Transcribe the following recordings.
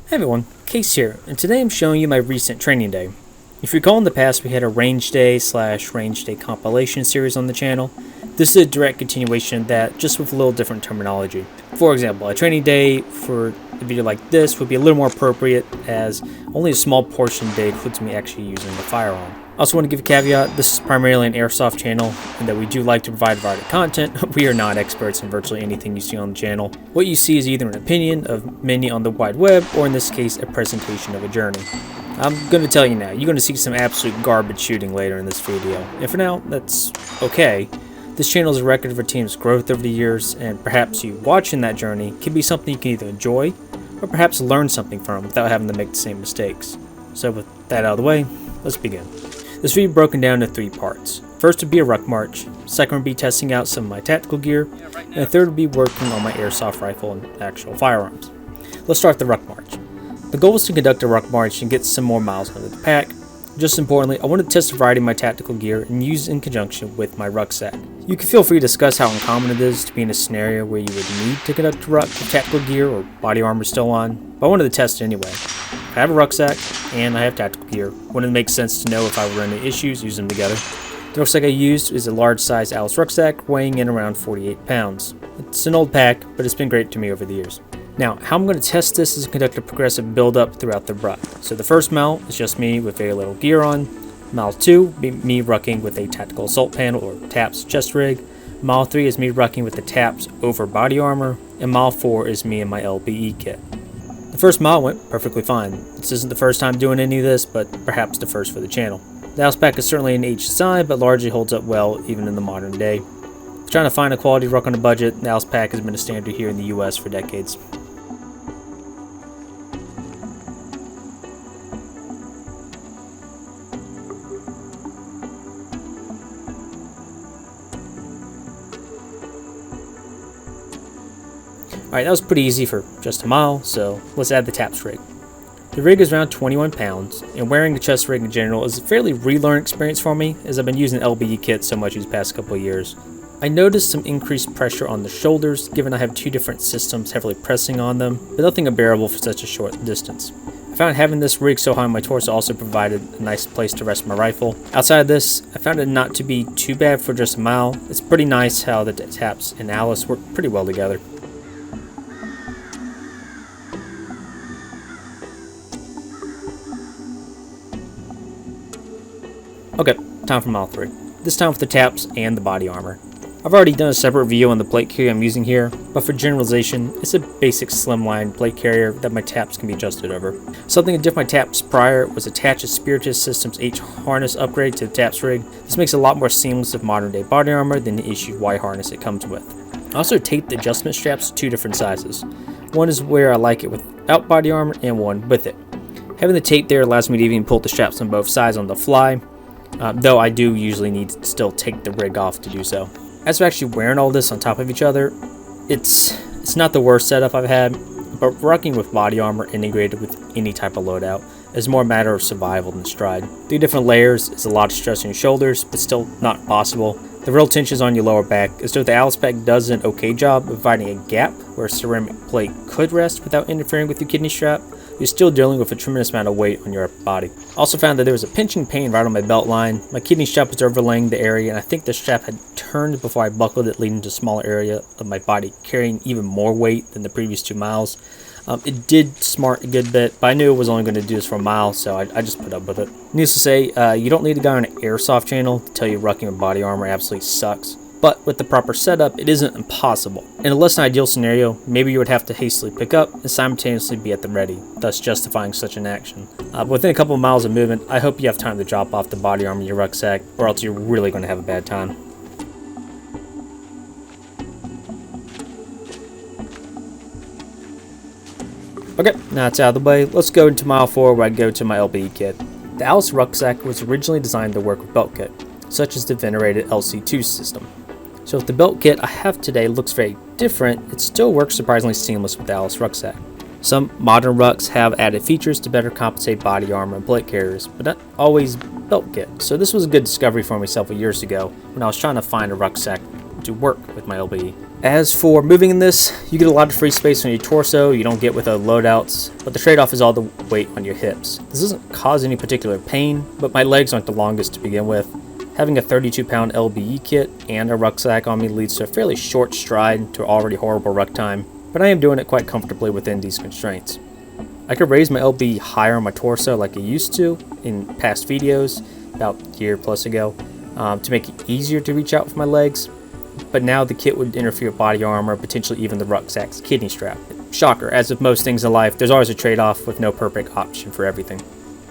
Hey everyone, Case here, and today I'm showing you my recent training day. If you recall in the past we had a range day / range day compilation series on the channel. This is a direct continuation of that, just with a little different terminology. For example, a training day for a video like this would be a little more appropriate, as only a small portion of the day includes me actually using the firearm. I also want to give a caveat, this is primarily an Airsoft channel, and that we do like to provide variety content. We are not experts in virtually anything you see on the channel. What you see is either an opinion of many on the wide web, or in this case, a presentation of a journey. I'm going to tell you now, you're going to see some absolute garbage shooting later in this video, and for now, that's okay. This channel is a record of our team's growth over the years, and perhaps you watching that journey can be something you can either enjoy, or perhaps learn something from without having to make the same mistakes. So with that out of the way, let's begin. This will be broken down into 3 parts. First would be a ruck march, second would be testing out some of my tactical gear, and the third would be working on my airsoft rifle and actual firearms. Let's start the ruck march. The goal is to conduct a ruck march and get some more miles under the pack. Just importantly, I want to test a variety of my tactical gear and use it in conjunction with my rucksack. You can feel free to discuss how uncommon it is to be in a scenario where you would need to conduct a ruck with tactical gear or body armor still on, but I wanted to test it anyway. I have a rucksack, and I have tactical gear. Wouldn't it make sense to know if I would run into issues, use them together? The rucksack I used is a large size Alice rucksack, weighing in around 48 pounds. It's an old pack, but it's been great to me over the years. Now, how I'm going to test this is to conduct a progressive build-up throughout the ruck. So the first mile is just me with very little gear on. Mile 2, be me rucking with a tactical assault panel or TAPS chest rig. Mile 3 is me rucking with the TAPS over body armor. And mile 4 is me and my LBE kit. The first mile went perfectly fine. This isn't the first time doing any of this, but perhaps the first for the channel. The Alice pack is certainly an HSI, but largely holds up well even in the modern day. Trying to find a quality ruck on a budget, the Alice pack has been a standard here in the US for decades. Alright, that was pretty easy for just a mile, so let's add the TAPS rig. The rig is around 21 pounds, and wearing the chest rig in general is a fairly relearn experience for me, as I've been using the LBE kit so much these past couple of years. I noticed some increased pressure on the shoulders, given I have 2 different systems heavily pressing on them, but nothing unbearable for such a short distance. I found having this rig so high on my torso also provided a nice place to rest my rifle. Outside of this, I found it not to be too bad for just a mile. It's pretty nice how the TAPS and Alice work pretty well together. Okay, time for mile 3. This time with the TAPS and the body armor. I've already done a separate video on the plate carrier I'm using here, but for generalization, it's a basic slimline plate carrier that my TAPS can be adjusted over. Something that did my TAPS prior was attach a Spiritus Systems H harness upgrade to the TAPS rig. This makes it a lot more seamless with modern day body armor than the issued Y harness it comes with. I also taped the adjustment straps to 2 different sizes. One is where I like it without body armor, and one with it. Having the tape there allows me to even pull the straps on both sides on the fly. Though I do usually need to still take the rig off to do so. As for actually wearing all this on top of each other, it's not the worst setup I've had, but rucking with body armor integrated with any type of loadout is more a matter of survival than stride. 3 different layers is a lot of stress on your shoulders, but still not impossible. The real tension is on your lower back, as though the Alice pack does an okay job of providing a gap where a ceramic plate could rest without interfering with your kidney strap. You're still dealing with a tremendous amount of weight on your upper body. Also found that there was a pinching pain right on my belt line. My kidney strap was overlaying the area, and I think the strap had turned before I buckled it, leading to a smaller area of my body carrying even more weight than the previous 2 miles. It did smart a good bit, but I knew it was only going to do this for a mile, so I just put up with it. Needless to say, you don't need a guy on an Airsoft channel to tell you rucking with body armor absolutely sucks. But with the proper setup, it isn't impossible. In a less than ideal scenario, maybe you would have to hastily pick up and simultaneously be at the ready, thus justifying such an action. But within a couple of miles of movement, I hope you have time to drop off the body armor in your rucksack, or else you're really going to have a bad time. Okay, now it's out of the way, let's go into mile 4 where I go to my LBE kit. The Alice rucksack was originally designed to work with belt kit, such as the venerated LC2 system. So if the belt kit I have today looks very different, it still works surprisingly seamless with the Alice rucksack. Some modern rucks have added features to better compensate body armor and plate carriers, but not always belt kit. So this was a good discovery for me several years ago when I was trying to find a rucksack to work with my LBE. As for moving in this, you get a lot of free space on your torso you don't get with other loadouts, but the trade-off is all the weight on your hips. This doesn't cause any particular pain, but my legs aren't the longest to begin with. Having a 32-pound LBE kit and a rucksack on me leads to a fairly short stride to already horrible ruck time, but I am doing it quite comfortably within these constraints. I could raise my LBE higher on my torso like I used to in past videos about a year plus ago to make it easier to reach out with my legs, but now the kit would interfere with body armor, potentially even the rucksack's kidney strap. Shocker, as with most things in life, there's always a trade-off with no perfect option for everything.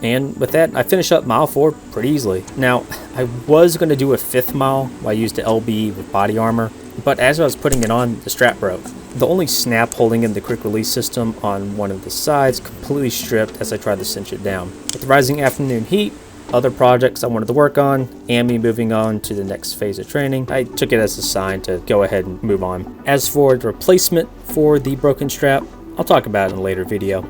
And with that, I finished up mile 4 pretty easily. Now, I was going to do a 5th mile while I used the LBE with body armor, but as I was putting it on, the strap broke. The only snap holding in the quick release system on one of the sides completely stripped as I tried to cinch it down. With the rising afternoon heat, other projects I wanted to work on, and me moving on to the next phase of training, I took it as a sign to go ahead and move on. As for the replacement for the broken strap, I'll talk about it in a later video.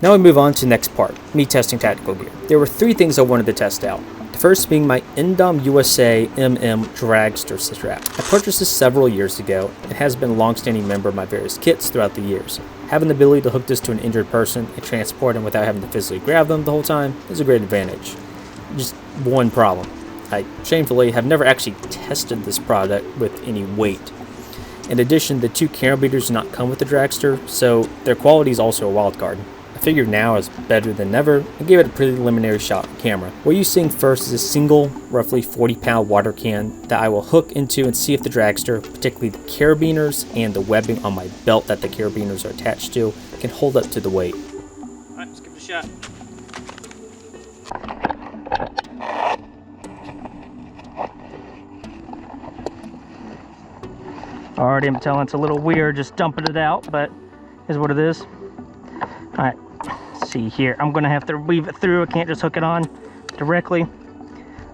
Now we move on to the next part, me testing tactical gear. There were 3 things I wanted to test out. The first being my Indom USA MM Dragster strap. I purchased this several years ago and has been a long-standing member of my various kits throughout the years. Having the ability to hook this to an injured person and transport them without having to physically grab them the whole time is a great advantage. Just one problem. I shamefully have never actually tested this product with any weight. In addition, the 2 carabiners do not come with the Dragster, so their quality is also a wild card. I figured now is better than ever and gave it a preliminary shot on camera. What you're seeing first is a single, roughly 40-pound water can that I will hook into and see if the Dragster, particularly the carabiners and the webbing on my belt that the carabiners are attached to, can hold up to the weight. Alright, let's give it a shot. Already I'm telling it's a little weird just dumping it out, but is what it is. Alright, let's see here. I'm going to have to weave it through. I can't just hook it on directly.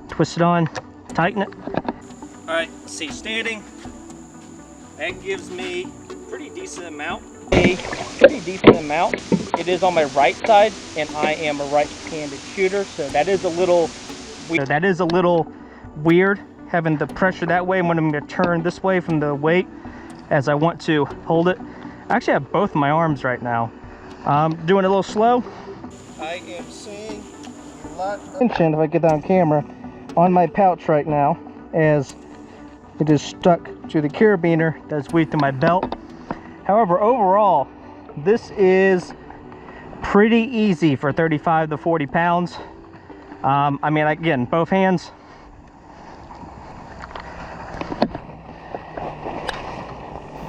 Twist it on, tighten it. Alright, let's see, standing. That gives me a pretty decent amount. It is on my right side, and I am a right-handed shooter, so that is a little weird having the pressure that way. I'm going to turn this way from the weight as I want to hold it. I actually have both of my arms right now. Doing it a little slow. I am seeing a lot of tension, if I get that on camera, on my pouch right now, as it is stuck to the carabiner that's weaved to my belt. However, overall, this is pretty easy for 35 to 40 pounds. I mean, again, both hands.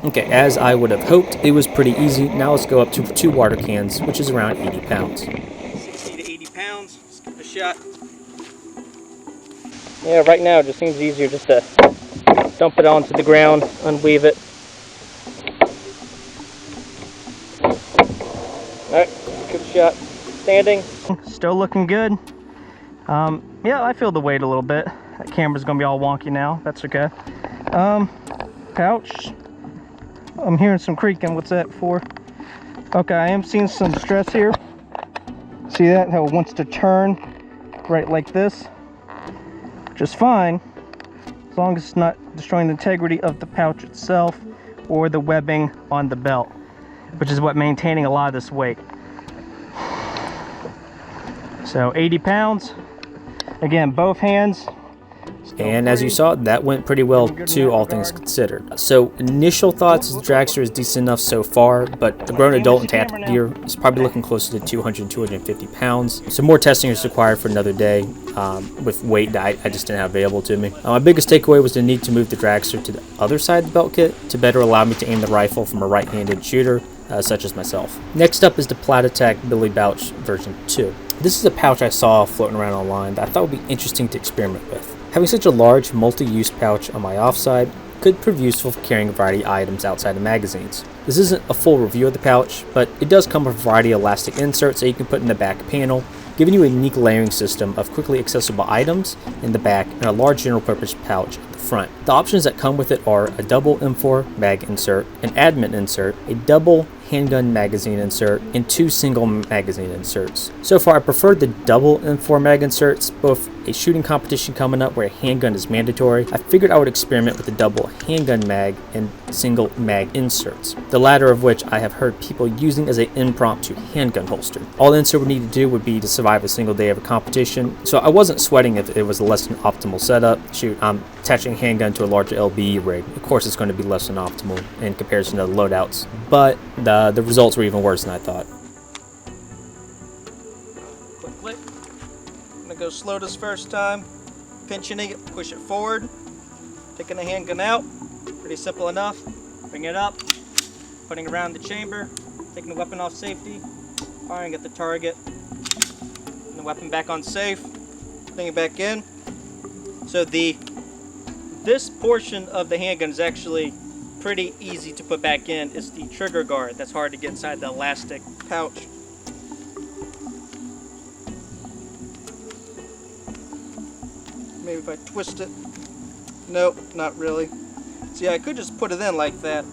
Okay, as I would have hoped, it was pretty easy. Now let's go up to 2 water cans, which is around 80 pounds. 60 to 80 pounds, let's give it a shot. Yeah, right now it just seems easier just to dump it onto the ground, unweave it. Alright, give it a shot. Standing. Still looking good. Yeah, I feel the weight a little bit. That camera's gonna be all wonky now, that's okay. Pouch. I'm hearing some creaking. What's that for? Okay, I am seeing some stress here. See that? How it wants to turn right like this. Just fine, as long as it's not destroying the integrity of the pouch itself or the webbing on the belt, which is what maintaining a lot of this weight. So 80 pounds. Again, both hands. And as you saw, that went pretty well too, all things considered. So initial thoughts is the Dragster is decent enough so far, but the grown adult and tactical gear is probably looking closer to 200, 250 pounds. So more testing is required for another day with weight that I just didn't have available to me. My biggest takeaway was the need to move the Dragster to the other side of the belt kit to better allow me to aim the rifle from a right-handed shooter, such as myself. Next up is the Plat-Attack Billy Bouch version 2. This is a pouch I saw floating around online that I thought would be interesting to experiment with. Having such a large multi-use pouch on my offside could prove useful for carrying a variety of items outside of magazines. This isn't a full review of the pouch, but it does come with a variety of elastic inserts that you can put in the back panel, giving you a unique layering system of quickly accessible items in the back and a large general purpose pouch at the front. The options that come with it are a double M4 mag insert, an admin insert, a double handgun magazine insert and 2 single magazine inserts. So far I preferred the double M4 mag inserts, but with a shooting competition coming up where a handgun is mandatory, I figured I would experiment with the double handgun mag and single mag inserts, the latter of which I have heard people using as an impromptu handgun holster. All the insert would need to do would be to survive a single day of a competition, so I wasn't sweating if it was a less than optimal setup. Shoot, I'm attaching a handgun to a larger LBE rig. Of course it's going to be less than optimal in comparison to the loadouts, but the results were even worse than I thought. Quick click. I'm going to go slow this first time, pinching it, push it forward, taking the handgun out, pretty simple enough, bring it up, putting it around the chamber, taking the weapon off safety, firing at the target, and the weapon back on safe, putting it back in. So this portion of the handgun is actually pretty easy to put back in. It's the trigger guard that's hard to get inside the elastic pouch. Maybe if I twist it. Nope, not really. See, I could just put it in like that.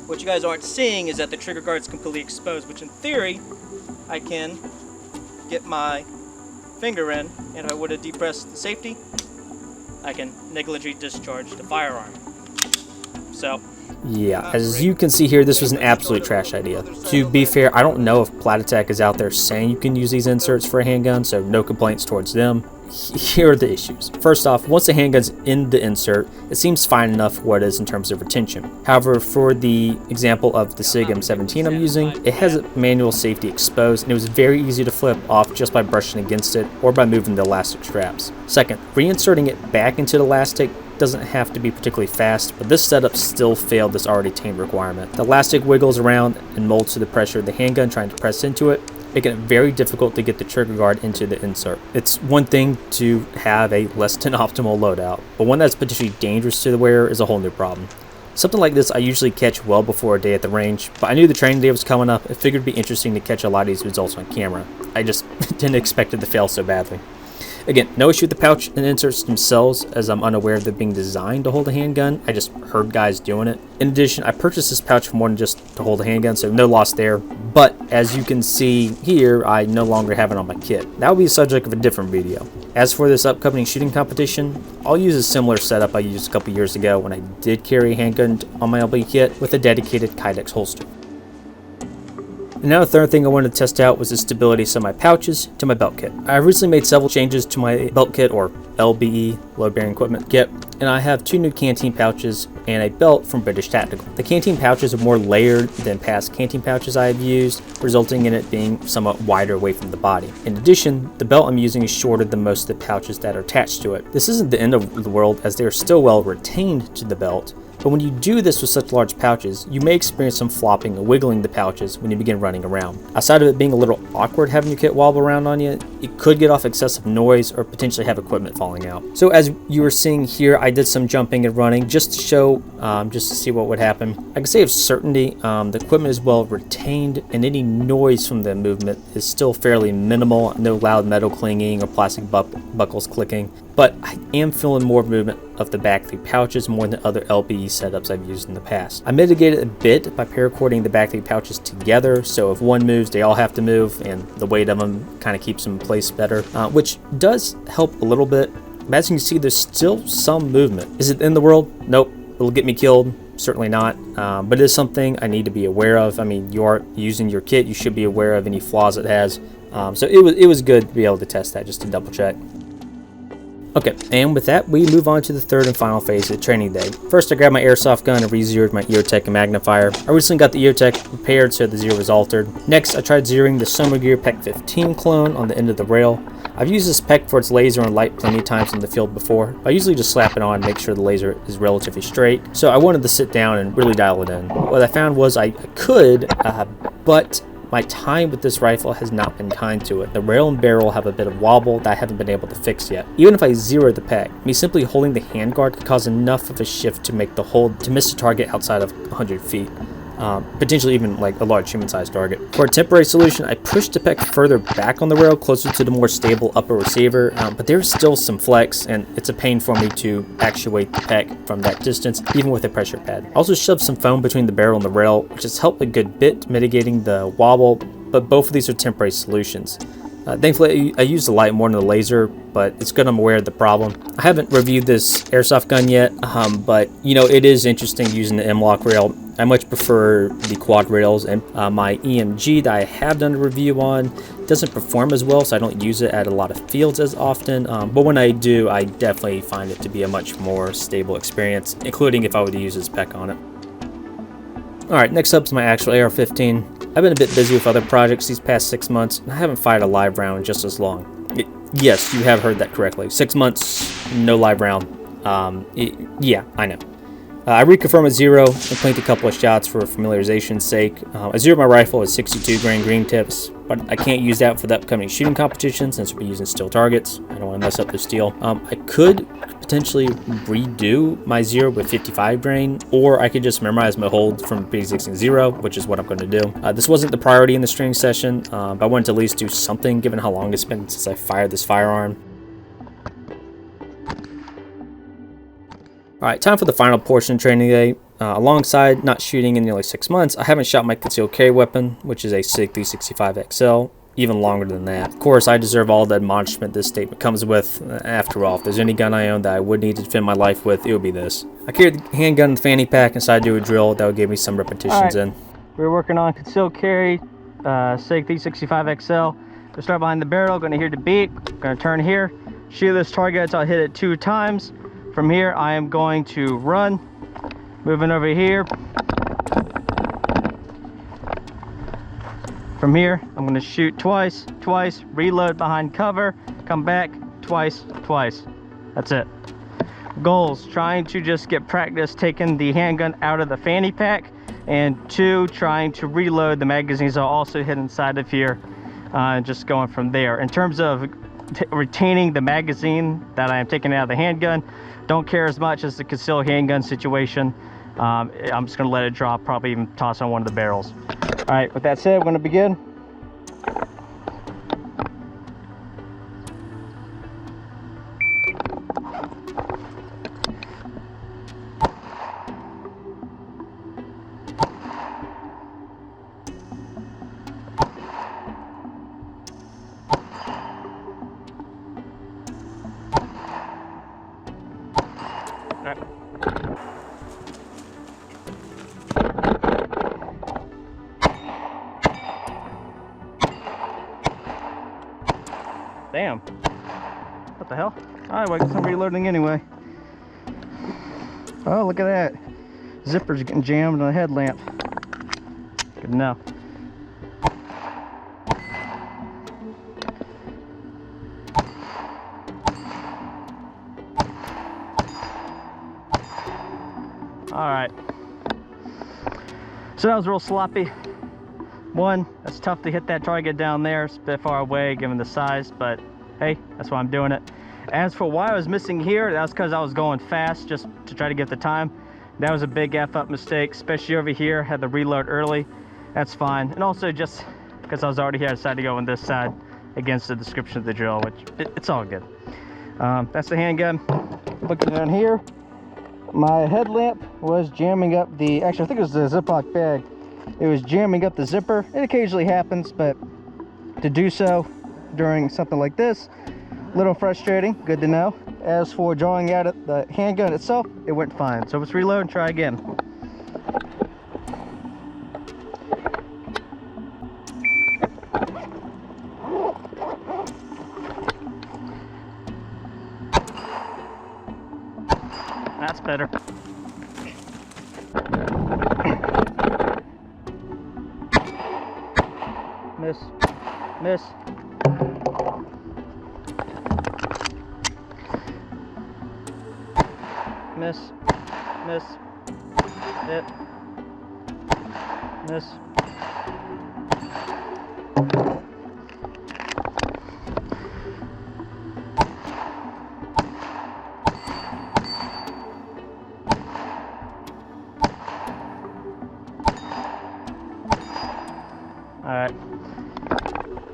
What you guys aren't seeing is that the trigger guard is completely exposed, which in theory, I can get my finger in, and if I would have depressed the safety, I can negligently discharge the firearm. So, yeah, as you can see here, this was an absolute trash idea. To be fair, I don't know if Plat Attack is out there saying you can use these inserts for a handgun, so no complaints towards them. Here are the issues. First off, once the handgun's in the insert, it seems fine enough for what it is in terms of retention. However, for the example of the SIG M17 I'm using, it has a manual safety exposed, and it was very easy to flip off just by brushing against it or by moving the elastic straps. Second, reinserting it back into the elastic doesn't have to be particularly fast, but this setup still failed this already tame requirement. The elastic wiggles around and molds to the pressure of the handgun trying to press into it, making it very difficult to get the trigger guard into the insert. It's one thing to have a less than optimal loadout, but one that's potentially dangerous to the wearer is a whole new problem. Something like this I usually catch well before a day at the range, but I knew the training day was coming up. I figured it'd be interesting to catch a lot of these results on camera. I just didn't expect it to fail so badly. Again, no issue with the pouch and inserts themselves, as I'm unaware of them being designed to hold a handgun. I just heard guys doing it. In addition, I purchased this pouch for more than just to hold a handgun, so no loss there. But as you can see here, I no longer have it on my kit. That will be the subject of a different video. As for this upcoming shooting competition, I'll use a similar setup I used a couple years ago when I did carry a handgun on my LB kit with a dedicated Kydex holster. And now the third thing I wanted to test out was the stability of some of my pouches to my belt kit. I recently made several changes to my belt kit, or LBE, load bearing equipment kit, and I have 2 new canteen pouches and a belt from British Tactical. The canteen pouches are more layered than past canteen pouches I have used, resulting in it being somewhat wider away from the body. In addition, the belt I'm using is shorter than most of the pouches that are attached to it. This isn't the end of the world, as they are still well retained to the belt, but when you do this with such large pouches, you may experience some flopping and wiggling the pouches when you begin running around. Outside of it being a little awkward having your kit wobble around on you, it could get off excessive noise or potentially have equipment falling out. So as you were seeing here, I did some jumping and running just to show, just to see what would happen. I can say with certainty, the equipment is well retained and any noise from the movement is still fairly minimal. No loud metal clanging or plastic buckles clicking. But I am feeling more movement of the back 3 pouches more than other LBE setups I've used in the past. I mitigated a bit by paracording the back 3 pouches together, so if one moves, they all have to move, and the weight of them kind of keeps them in place better, which does help a little bit. But as you can see, there's still some movement. Is it in the world? Nope. It'll get me killed. Certainly not, but it is something I need to be aware of. I mean, you are using your kit, you should be aware of any flaws it has. So it was good to be able to test that just to double check. Okay, and with that, we move on to the third and final phase of the training day. First, I grabbed my airsoft gun and re-zeroed my EOTech and magnifier. I recently got the EOTech repaired so the zero was altered. Next, I tried zeroing the Soma Gear PEC 15 clone on the end of the rail. I've used this PEC for its laser and light plenty of times in the field before. I usually just slap it on and make sure the laser is relatively straight. So I wanted to sit down and really dial it in. What I found was I could, but my time with this rifle has not been kind to it. The rail and barrel have a bit of wobble that I haven't been able to fix yet. Even if I zero the PEC, me simply holding the handguard could cause enough of a shift to make the hold to miss the target outside of 100 feet. potentially even like a large human-sized target. For a temporary solution, I pushed the pec further back on the rail, closer to the more stable upper receiver, but there's still some flex, and it's a pain for me to actuate the pec from that distance, even with a pressure pad. I also shoved some foam between the barrel and the rail, which has helped a good bit, mitigating the wobble, but both of these are temporary solutions. Thankfully, I use the light more than the laser, but it's good I'm aware of the problem. I haven't reviewed this airsoft gun yet, but you know, it is interesting using the M-LOK rail. I much prefer the quad rails, and my EMG that I have done a review on doesn't perform as well, so I don't use it at a lot of fields as often, but when I do, I definitely find it to be a much more stable experience, including if I were to use this pec on it. Alright, next up is my actual AR-15. I've been a bit busy with other projects these past 6 months, and I haven't fired a live round in just as long. Yes, you have heard that correctly. 6 months, no live round. Yeah, I know. I reconfirmed a 0 and planked a couple of shots for familiarization's sake. I zeroed my rifle at 62 grain green tips, but I can't use that for the upcoming shooting competition since we'll be using steel targets. I don't want to mess up the steel. I could potentially redo my 0 with 55 grain, or I could just memorize my hold from pre-existing 0, which is what I'm going to do. This wasn't the priority in the training session, but I wanted to at least do something given how long it's been since I fired this firearm. Alright, time for the final portion of training day. Alongside not shooting in nearly 6 months, I haven't shot my concealed carry weapon, which is a SIG 365 XL, even longer than that. Of course, I deserve all the admonishment this statement comes with. After all, if there's any gun I own that I would need to defend my life with, it would be this. I carried the handgun in the fanny pack and decided to do a drill that would give me some repetitions in. We're working on concealed carry, SIG 365 XL. We'll start behind the barrel, gonna hear the beep, gonna turn here, shoot this target until I hit it 2 times. From here, I am going to run, moving over here. From here, I'm going to shoot twice, reload behind cover, come back, twice. That's it. Goals, trying to just get practice taking the handgun out of the fanny pack, and 2, trying to reload the magazines I'll also hit inside of here, just going from there. In terms of retaining the magazine that I am taking out of the handgun, don't care as much as the concealed handgun situation. I'm just gonna let it drop, probably even toss on one of the barrels. All right, with that said, we're gonna begin. Damn. What the hell? Alright, well, I guess I'm reloading anyway. Oh, look at that. Zipper's getting jammed on the headlamp. Good to know. Alright. So that was real sloppy. One, it's tough to hit that target down there. It's a bit far away given the size, but hey, that's why I'm doing it. As for why I was missing here, that's because I was going fast just to try to get the time. That was a big F-up mistake, especially over here. Had to reload early. That's fine. And also just because I was already here, I decided to go on this side against the description of the drill, which it's all good. That's the handgun. Looking down here, my headlamp was jamming up the, actually I think it was the Ziploc bag. It was jamming up the zipper. It occasionally happens, but to do so during something like this, a little frustrating. Good to know. As for drawing out the handgun itself, it went fine. So let's reload and try again. That's better. Miss, miss. Miss, miss, hit, miss. Alright.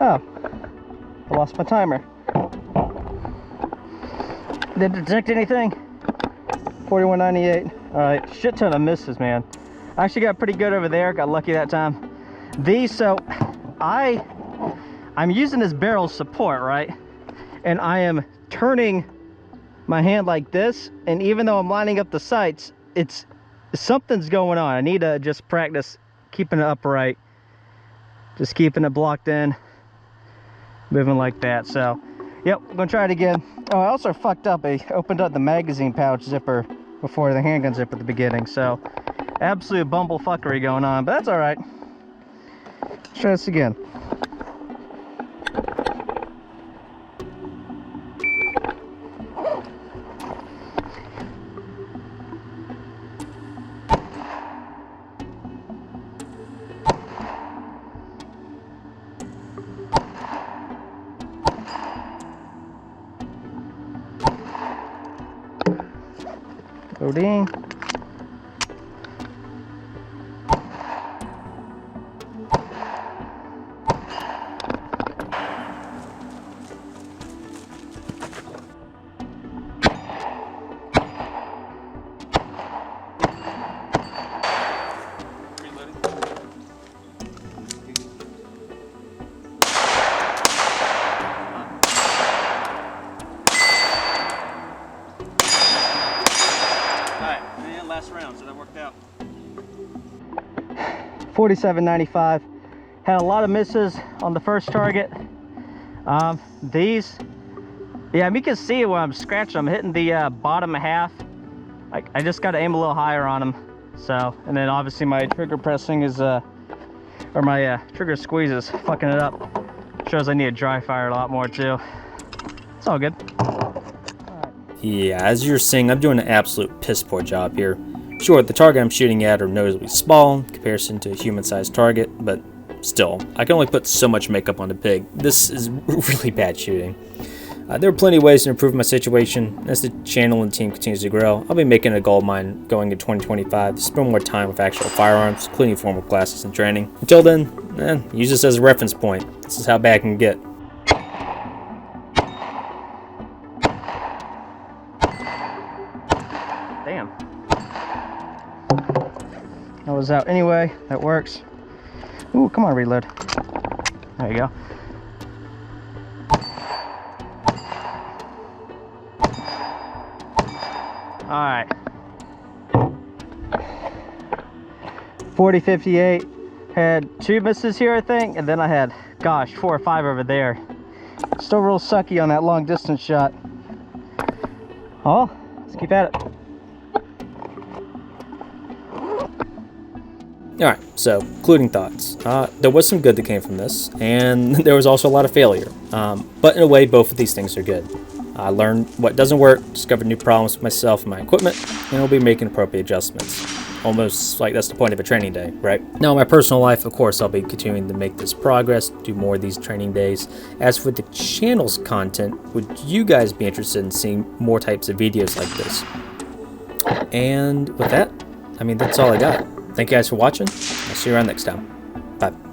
Oh. I lost my timer. Didn't detect anything. 4198. Alright, shit ton of misses, man. I actually got pretty good over there. Got lucky that time. So I'm using this barrel support, right? And I am turning my hand like this, and even though I'm lining up the sights, something's going on. I need to just practice keeping it upright, just keeping it blocked in, moving like that. So yep, I'm gonna try it again. Oh, I also fucked up. I opened up the magazine pouch zipper before the handgun zipper at the beginning, so absolute bumblefuckery going on, but that's all right. Let's try this again. Loading. Last round, so that worked out. 47.95. Had a lot of misses on the first target. These, yeah, you can see where I'm scratching. I'm hitting the bottom half. I just got to aim a little higher on them. So, and then obviously my trigger pressing is, or my trigger squeeze is fucking it up. Shows I need to dry fire a lot more too. It's all good. Yeah, as you're seeing, I'm doing an absolute piss poor job here. Sure, the target I'm shooting at are noticeably small in comparison to a human-sized target, but still, I can only put so much makeup on a pig. This is really bad shooting. There are plenty of ways to improve my situation. As the channel and team continues to grow, I'll be making a goal of mine going into 2025 to spend more time with actual firearms, including formal classes and training. Until then, use this as a reference point. This is how bad it can get. Damn. That was out anyway. That works. Ooh, come on, reload. There you go. All right. 40.58. Had 2 misses here, I think, and then I had, gosh, 4 or 5 over there. Still real sucky on that long distance shot. Oh, let's keep at it. Alright, so, concluding thoughts. There was some good that came from this, and there was also a lot of failure. But in a way, both of these things are good. I learned what doesn't work, discovered new problems with myself and my equipment, and I'll be making appropriate adjustments. Almost like that's the point of a training day, right? Now, in my personal life, of course, I'll be continuing to make this progress, do more of these training days. As for the channel's content, would you guys be interested in seeing more types of videos like this? And with that, I mean, that's all I got. Thank you guys for watching. I'll see you around next time. Bye.